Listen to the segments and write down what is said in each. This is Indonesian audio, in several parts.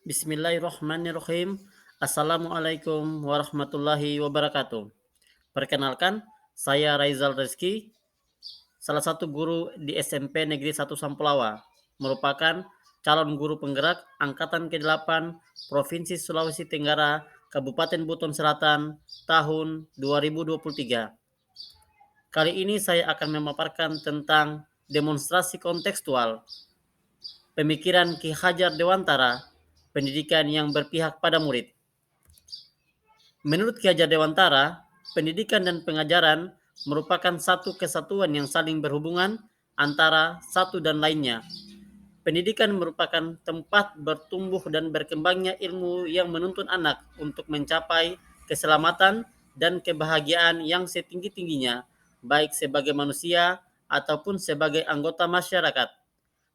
Bismillahirrahmanirrahim. Assalamualaikum warahmatullahi wabarakatuh. Perkenalkan, saya Raizal Rizky, salah satu guru di SMP Negeri 1 Sampulawa, merupakan calon guru penggerak Angkatan ke-8 Provinsi Sulawesi Tenggara, Kabupaten Buton Selatan, tahun 2023. Kali ini saya akan memaparkan tentang demonstrasi kontekstual, pemikiran Ki Hajar Dewantara, pendidikan yang berpihak pada murid. Menurut Ki Hajar Dewantara, pendidikan dan pengajaran merupakan satu kesatuan yang saling berhubungan antara satu dan lainnya. Pendidikan merupakan tempat bertumbuh dan berkembangnya ilmu yang menuntun anak untuk mencapai keselamatan dan kebahagiaan yang setinggi-tingginya, baik sebagai manusia ataupun sebagai anggota masyarakat.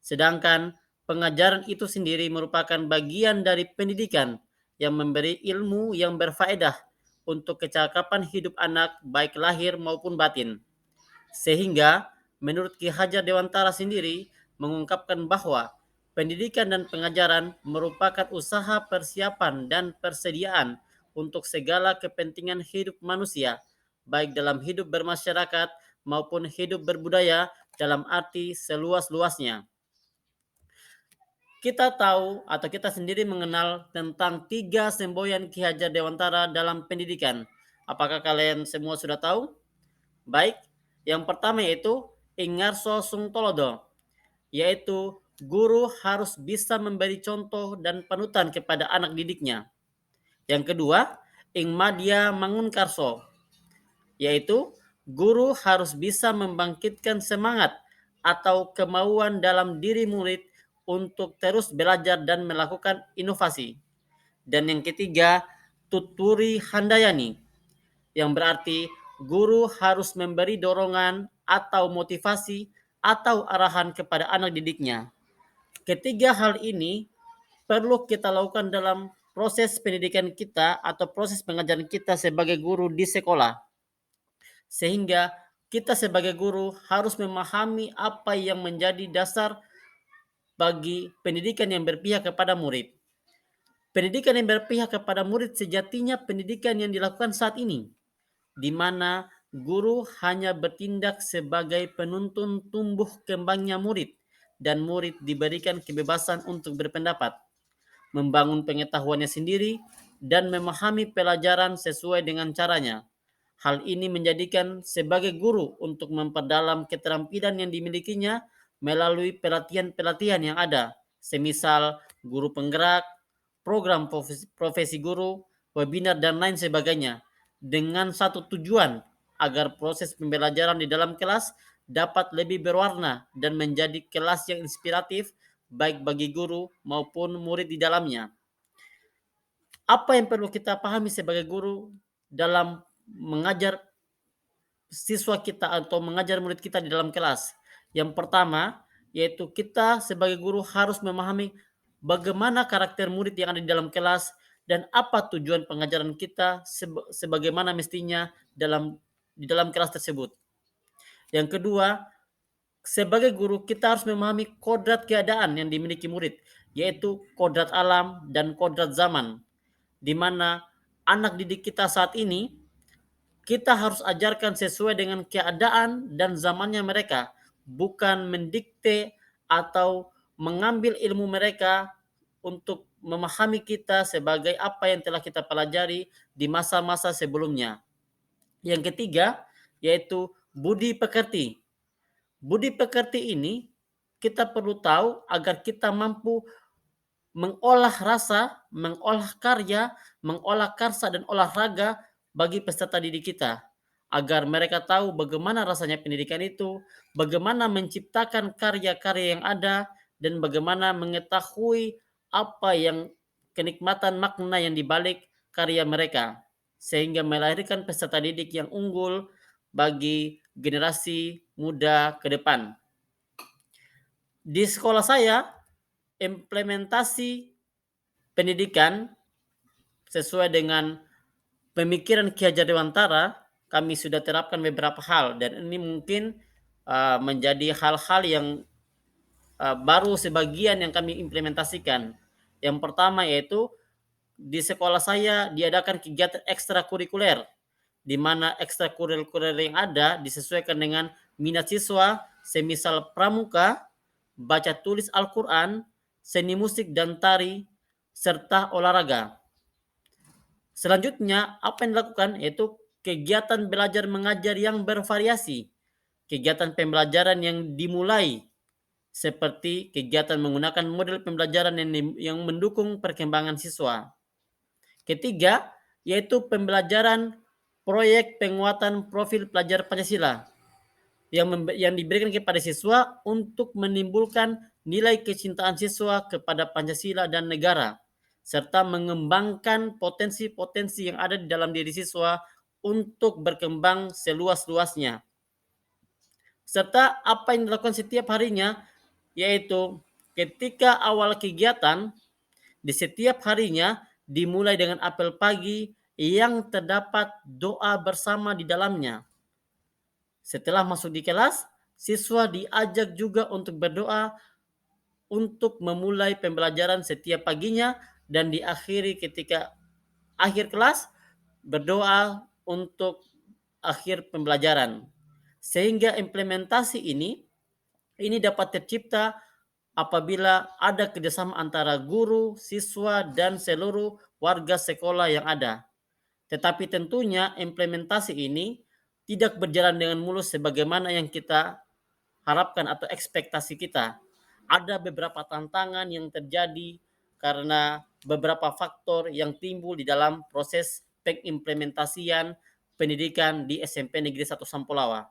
Sedangkan pengajaran itu sendiri merupakan bagian dari pendidikan yang memberi ilmu yang berfaedah untuk kecakapan hidup anak baik lahir maupun batin. Sehingga menurut Ki Hajar Dewantara sendiri mengungkapkan bahwa pendidikan dan pengajaran merupakan usaha persiapan dan persediaan untuk segala kepentingan hidup manusia, baik dalam hidup bermasyarakat maupun hidup berbudaya dalam arti seluas-luasnya. Kita tahu atau kita sendiri mengenal tentang 3 semboyan Ki Hajar Dewantara dalam pendidikan. Apakah kalian semua sudah tahu? Baik, yang pertama yaitu Ingarso Sungtolodo, yaitu guru harus bisa memberi contoh dan panutan kepada anak didiknya. Yang kedua, Ingmadia Mangunkarso, yaitu guru harus bisa membangkitkan semangat atau kemauan dalam diri murid untuk terus belajar dan melakukan inovasi. Dan yang ketiga, Tuturi Handayani, yang berarti guru harus memberi dorongan atau motivasi atau arahan kepada anak didiknya. Ketiga hal ini perlu kita lakukan dalam proses pendidikan kita atau proses pengajaran kita sebagai guru di sekolah. Sehingga kita sebagai guru harus memahami apa yang menjadi dasar bagi pendidikan yang berpihak kepada murid. Pendidikan yang berpihak kepada murid sejatinya pendidikan yang dilakukan saat ini, di mana guru hanya bertindak sebagai penuntun tumbuh kembangnya murid dan murid diberikan kebebasan untuk berpendapat, membangun pengetahuannya sendiri, dan memahami pelajaran sesuai dengan caranya. Hal ini menjadikan sebagai guru untuk memperdalam keterampilan yang dimilikinya melalui pelatihan-pelatihan yang ada, semisal guru penggerak, program profesi guru, webinar, dan lain sebagainya, dengan satu tujuan agar proses pembelajaran di dalam kelas dapat lebih berwarna dan menjadi kelas yang inspiratif baik bagi guru maupun murid di dalamnya. Apa yang perlu kita pahami sebagai guru dalam mengajar siswa kita atau mengajar murid kita di dalam kelas? Yang pertama, yaitu kita sebagai guru harus memahami bagaimana karakter murid yang ada di dalam kelas dan apa tujuan pengajaran kita sebagaimana mestinya di dalam kelas tersebut. Yang kedua, sebagai guru kita harus memahami kodrat keadaan yang dimiliki murid, yaitu kodrat alam dan kodrat zaman, di mana anak didik kita saat ini kita harus ajarkan sesuai dengan keadaan dan zamannya mereka, bukan mendikte atau mengambil ilmu mereka untuk memahami kita sebagai apa yang telah kita pelajari di masa-masa sebelumnya. Yang ketiga, yaitu budi pekerti. Budi pekerti ini kita perlu tahu agar kita mampu mengolah rasa, mengolah karya, mengolah karsa dan olahraga bagi peserta didik kita. Agar mereka tahu bagaimana rasanya pendidikan itu, bagaimana menciptakan karya-karya yang ada, dan bagaimana mengetahui apa yang kenikmatan makna yang dibalik karya mereka. Sehingga melahirkan peserta didik yang unggul bagi generasi muda ke depan. Di sekolah saya, implementasi pendidikan sesuai dengan pemikiran Ki Hajar Dewantara, kami sudah terapkan beberapa hal dan ini mungkin menjadi hal-hal yang baru sebagian yang kami implementasikan. Yang pertama yaitu di sekolah saya diadakan kegiatan ekstrakurikuler, di mana ekstrakurikuler yang ada disesuaikan dengan minat siswa, semisal pramuka, baca tulis Al-Quran, seni musik dan tari, serta olahraga. Selanjutnya, apa yang dilakukan yaitu kegiatan belajar mengajar yang bervariasi. Kegiatan pembelajaran yang dimulai seperti kegiatan menggunakan model pembelajaran yang mendukung perkembangan siswa. Ketiga, yaitu pembelajaran proyek penguatan profil pelajar Pancasila yang diberikan kepada siswa untuk menimbulkan nilai kecintaan siswa kepada Pancasila dan negara, serta mengembangkan potensi-potensi yang ada di dalam diri siswa untuk berkembang seluas-luasnya. Serta apa yang dilakukan setiap harinya, yaitu ketika awal kegiatan, di setiap harinya dimulai dengan apel pagi yang terdapat doa bersama di dalamnya. Setelah masuk di kelas, siswa diajak juga untuk berdoa untuk memulai pembelajaran setiap paginya dan diakhiri ketika akhir kelas berdoa untuk akhir pembelajaran. Sehingga implementasi ini dapat tercipta apabila ada kerjasama antara guru, siswa, dan seluruh warga sekolah yang ada. Tetapi tentunya implementasi ini tidak berjalan dengan mulus sebagaimana yang kita harapkan atau ekspektasi kita. Ada beberapa tantangan yang terjadi karena beberapa faktor yang timbul di dalam proses pengimplementasian pendidikan di SMP Negeri 1 Sampulawa.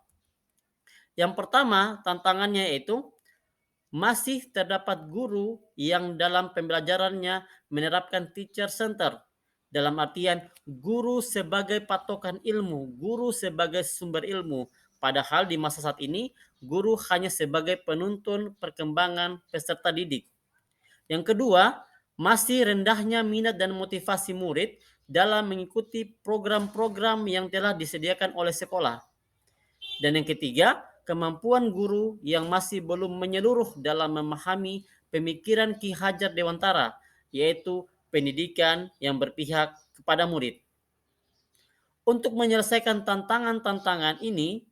Yang pertama, tantangannya yaitu masih terdapat guru yang dalam pembelajarannya menerapkan teacher center. Dalam artian guru sebagai patokan ilmu, guru sebagai sumber ilmu. Padahal di masa saat ini, guru hanya sebagai penuntun perkembangan peserta didik. Yang kedua, masih rendahnya minat dan motivasi murid dalam mengikuti program-program yang telah disediakan oleh sekolah. Dan yang ketiga, kemampuan guru yang masih belum menyeluruh dalam memahami pemikiran Ki Hajar Dewantara, yaitu pendidikan yang berpihak kepada murid. Untuk menyelesaikan tantangan-tantangan ini,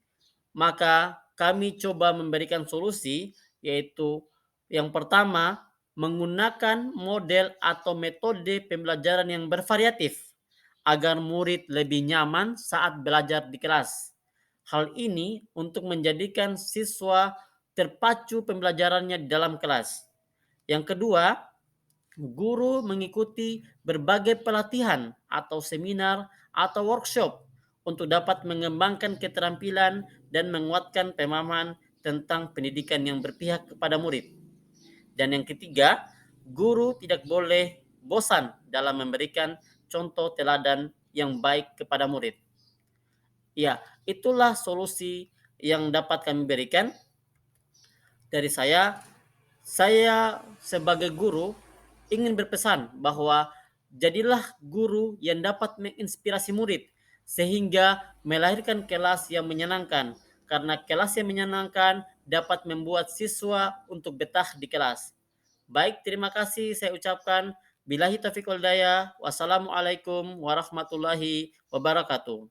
maka kami coba memberikan solusi, yaitu yang pertama, menggunakan model atau metode pembelajaran yang bervariatif agar murid lebih nyaman saat belajar di kelas. Hal ini untuk menjadikan siswa terpacu pembelajarannya di dalam kelas. Yang kedua, guru mengikuti berbagai pelatihan atau seminar atau workshop untuk dapat mengembangkan keterampilan dan menguatkan pemahaman tentang pendidikan yang berpihak kepada murid. Dan yang ketiga, guru tidak boleh bosan dalam memberikan contoh teladan yang baik kepada murid. Ya, itulah solusi yang dapat kami berikan dari saya. Saya sebagai guru ingin berpesan bahwa jadilah guru yang dapat menginspirasi murid sehingga melahirkan kelas yang menyenangkan, karena kelas yang menyenangkan dapat membuat siswa untuk betah di kelas. Baik, terima kasih saya ucapkan. Billahi taufiq wal hidayah. Wassalamualaikum warahmatullahi wabarakatuh.